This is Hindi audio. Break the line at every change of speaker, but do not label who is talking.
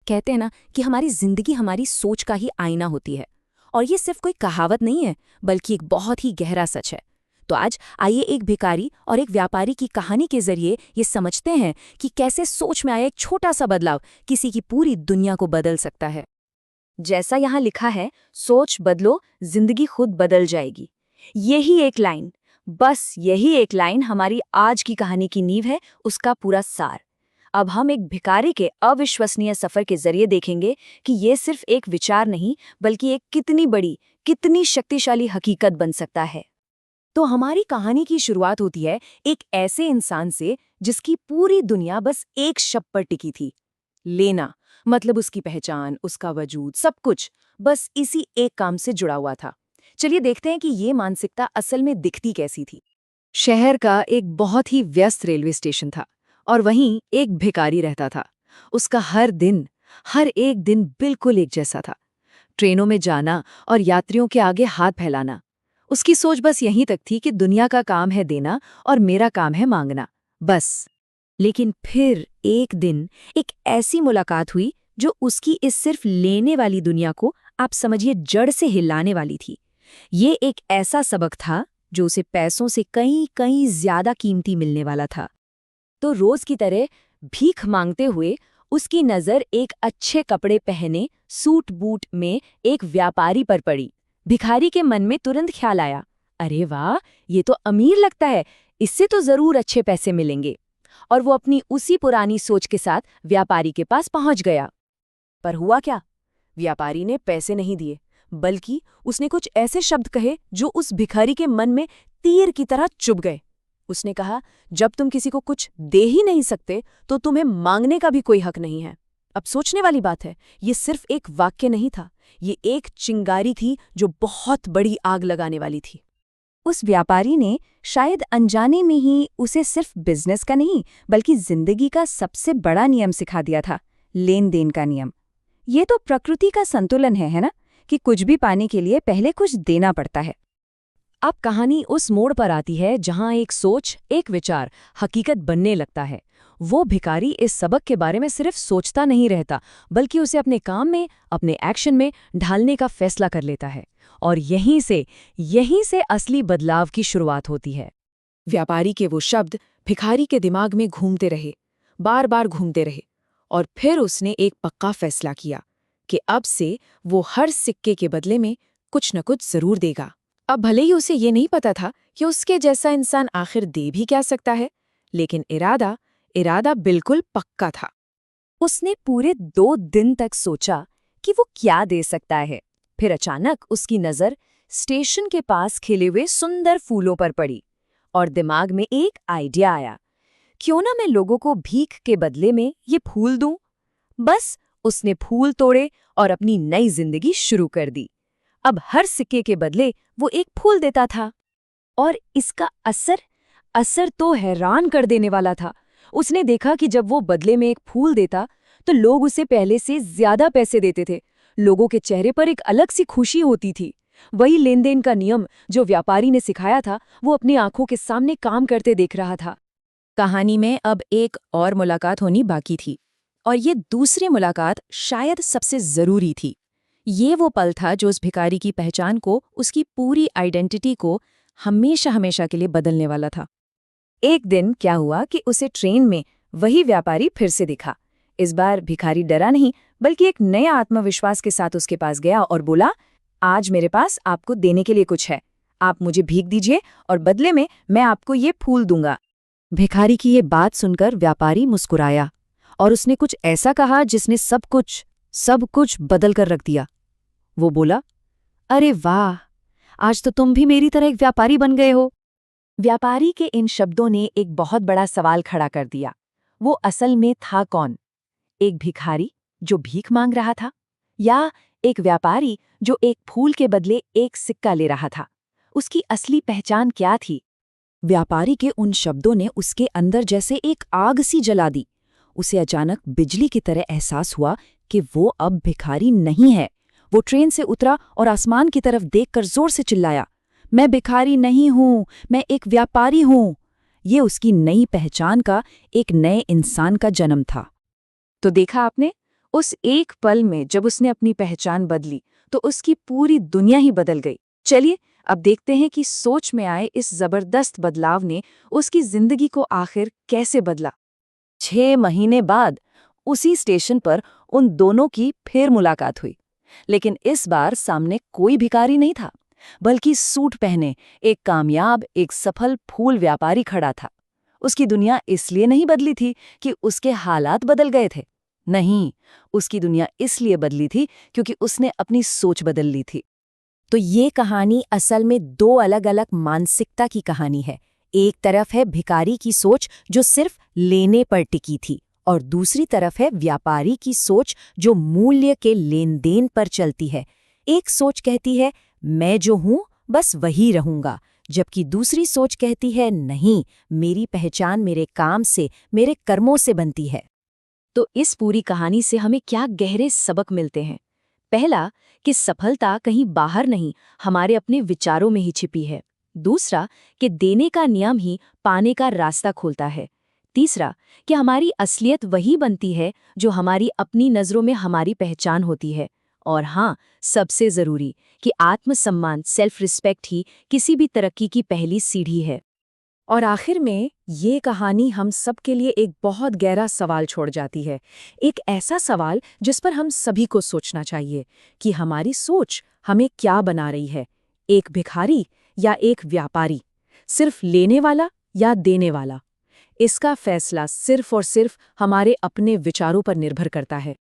कहते हैं ना कि हमारी जिंदगी हमारी सोच का ही आईना होती है। और ये सिर्फ कोई कहावत नहीं है, बल्कि एक बहुत ही गहरा सच है। तो आज आइए एक भिखारी और एक व्यापारी की कहानी के जरिए ये समझते हैं कि कैसे सोच में आया एक छोटा सा बदलाव किसी की पूरी दुनिया को बदल सकता है। जैसा यहाँ लिखा है, सोच बदलो, जिंदगी खुद बदल जाएगी। यही एक लाइन, बस यही एक लाइन हमारी आज की कहानी की नींव है, उसका पूरा सार। अब हम एक भिखारी के अविश्वसनीय सफर के जरिए देखेंगे कि ये सिर्फ एक विचार नहीं, बल्कि एक कितनी बड़ी, कितनी शक्तिशाली हकीकत बन सकता है। तो हमारी कहानी की शुरुआत होती है एक ऐसे इंसान से जिसकी पूरी दुनिया बस एक शब्द पर टिकी थी, लेना। मतलब उसकी पहचान, उसका वजूद, सब कुछ बस इसी एक काम से जुड़ा हुआ था। चलिए देखते हैं कि ये मानसिकता असल में दिखती कैसी थी। शहर का एक बहुत ही व्यस्त रेलवे स्टेशन था और वहीं एक भिखारी रहता था। उसका हर एक दिन बिल्कुल एक जैसा था। ट्रेनों में जाना और यात्रियों के आगे हाथ फैलाना। उसकी सोच बस यहीं तक थी कि दुनिया का काम है देना और मेरा काम है मांगना, बस। लेकिन फिर एक दिन एक ऐसी मुलाकात हुई जो उसकी इस सिर्फ लेने वाली दुनिया को, आप समझिए, जड़ से हिलाने वाली थी। ये एक ऐसा सबक था जो उसे पैसों से कहीं कहीं ज्यादा कीमती मिलने वाला था। तो रोज की तरह भीख मांगते हुए उसकी नजर एक अच्छे कपड़े पहने, सूट बूट में एक व्यापारी पर पड़ी। भिखारी के मन में तुरंत ख्याल आया, अरे वाह, ये तो अमीर लगता है, इससे तो जरूर अच्छे पैसे मिलेंगे। और वो अपनी उसी पुरानी सोच के साथ व्यापारी के पास पहुंच गया। पर हुआ क्या? व्यापारी ने पैसे नहीं दिए, बल्कि उसने कुछ ऐसे शब्द कहे जो उस भिखारी के मन में तीर की तरह चुभ गए। उसने कहा, जब तुम किसी को कुछ दे ही नहीं सकते तो तुम्हें मांगने का भी कोई हक नहीं है। अब सोचने वाली बात है, ये सिर्फ एक वाक्य नहीं था, ये एक चिंगारी थी जो बहुत बड़ी आग लगाने वाली थी। उस व्यापारी ने शायद अनजाने में ही उसे सिर्फ बिजनेस का नहीं, बल्कि जिंदगी का सबसे बड़ा नियम सिखा दिया था, लेन देन का नियम। ये तो प्रकृति का संतुलन है ना, कि कुछ भी पाने के लिए पहले कुछ देना पड़ता है। अब कहानी उस मोड़ पर आती है जहां एक सोच, एक विचार हकीकत बनने लगता है। वो भिखारी इस सबक के बारे में सिर्फ सोचता नहीं रहता, बल्कि उसे अपने काम में, अपने एक्शन में ढालने का फैसला कर लेता है। और यहीं से असली बदलाव की शुरुआत होती है। व्यापारी के वो शब्द भिखारी के दिमाग में घूमते रहे, बार बार घूमते रहे, और फिर उसने एक पक्का फैसला किया कि अब से वो हर सिक्के के बदले में कुछ न कुछ जरूर देगा। अब भले ही उसे ये नहीं पता था कि उसके जैसा इंसान आखिर दे भी क्या सकता है, लेकिन इरादा बिल्कुल पक्का था। उसने पूरे 2 दिन तक सोचा कि वो क्या दे सकता है। फिर अचानक उसकी नज़र स्टेशन के पास खिले हुए सुंदर फूलों पर पड़ी और दिमाग में एक आइडिया आया, क्यों ना मैं लोगों को भीख के बदले में ये फूल दूं। बस उसने फूल तोड़े और अपनी नई जिंदगी शुरू कर दी। अब हर सिक्के के बदले वो एक फूल देता था, और इसका असर तो हैरान कर देने वाला था। उसने देखा कि जब वो बदले में एक फूल देता तो लोग उसे पहले से ज्यादा पैसे देते थे। लोगों के चेहरे पर एक अलग सी खुशी होती थी। वही लेन देन का नियम जो व्यापारी ने सिखाया था, वो अपनी आंखों के सामने काम करते देख रहा था। कहानी में अब एक और मुलाकात होनी बाकी थी, और ये दूसरी मुलाकात शायद सबसे जरूरी थी। ये वो पल था जो उस भिखारी की पहचान को, उसकी पूरी आइडेंटिटी को हमेशा हमेशा के लिए बदलने वाला था। एक दिन क्या हुआ कि उसे ट्रेन में वही व्यापारी फिर से दिखा। इस बार भिखारी डरा नहीं, बल्कि एक नए आत्मविश्वास के साथ उसके पास गया और बोला, आज मेरे पास आपको देने के लिए कुछ है। आप मुझे भीख दीजिए और बदले में मैं आपको ये फूल दूंगा। भिखारी की ये बात सुनकर व्यापारी मुस्कुराया और उसने कुछ ऐसा कहा जिसने सब कुछ बदल कर रख दिया। वो बोला, अरे वाह, आज तो तुम भी मेरी तरह एक व्यापारी बन गए हो। व्यापारी के इन शब्दों ने एक बहुत बड़ा सवाल खड़ा कर दिया। वो असल में था कौन? एक भिखारी जो भीख मांग रहा था, या एक व्यापारी जो एक फूल के बदले एक सिक्का ले रहा था? उसकी असली पहचान क्या थी? व्यापारी के उन शब्दों ने उसके अंदर जैसे एक आग सी जला दी। उसे अचानक बिजली की तरह एहसास हुआ कि वो अब भिखारी नहीं है। वो ट्रेन से उतरा और आसमान की तरफ देखकर जोर से चिल्लाया, मैं भिखारी नहीं हूं, मैं एक व्यापारी हूं। ये उसकी नई पहचान का, एक नए इंसान का जन्म था। तो देखा आपने, उस एक पल में जब उसने अपनी पहचान बदली तो उसकी पूरी दुनिया ही बदल गई। चलिए अब देखते हैं कि सोच में आए इस जबरदस्त बदलाव ने उसकी जिंदगी को आखिर कैसे बदला।
6 महीने बाद उसी स्टेशन पर उन दोनों की फिर मुलाकात हुई, लेकिन इस बार सामने कोई भिखारी नहीं था, बल्कि सूट पहने एक कामयाब, एक सफल फूल व्यापारी खड़ा था। उसकी दुनिया इसलिए नहीं बदली थी कि उसके हालात बदल गए थे। नहीं, उसकी दुनिया इसलिए बदली थी क्योंकि उसने अपनी सोच बदल ली थी।
तो ये कहानी असल में दो अलग अलग मानसिकता की कहानी है। एक तरफ है भिखारी की सोच जो सिर्फ लेने पर टिकी थी, और दूसरी तरफ है व्यापारी की सोच जो मूल्य के लेन देन पर चलती है। एक सोच कहती है मैं जो हूं बस वही रहूंगा, जबकि दूसरी सोच कहती है नहीं, मेरी पहचान मेरे काम से, मेरे कर्मों से बनती है। तो इस पूरी कहानी से हमें क्या गहरे सबक मिलते हैं? पहला, कि सफलता कहीं बाहर नहीं, हमारे अपने विचारों में ही छिपी है। दूसरा, कि देने का नियम ही पाने का रास्ता खोलता है। तीसरा, कि हमारी असलियत वही बनती है जो हमारी अपनी नज़रों में हमारी पहचान होती है। और हाँ, सबसे ज़रूरी कि आत्मसम्मान, सेल्फ रिस्पेक्ट ही किसी भी तरक्की की पहली सीढ़ी है। और आखिर में ये कहानी हम सब के लिए एक बहुत गहरा सवाल छोड़ जाती है। एक ऐसा सवाल जिस पर हम सभी को सोचना चाहिए कि हमारी सोच हमें क्या बना रही है, एक भिखारी या एक व्यापारी, सिर्फ लेने वाला या देने वाला। इसका फैसला सिर्फ और सिर्फ हमारे अपने विचारों पर निर्भर करता है।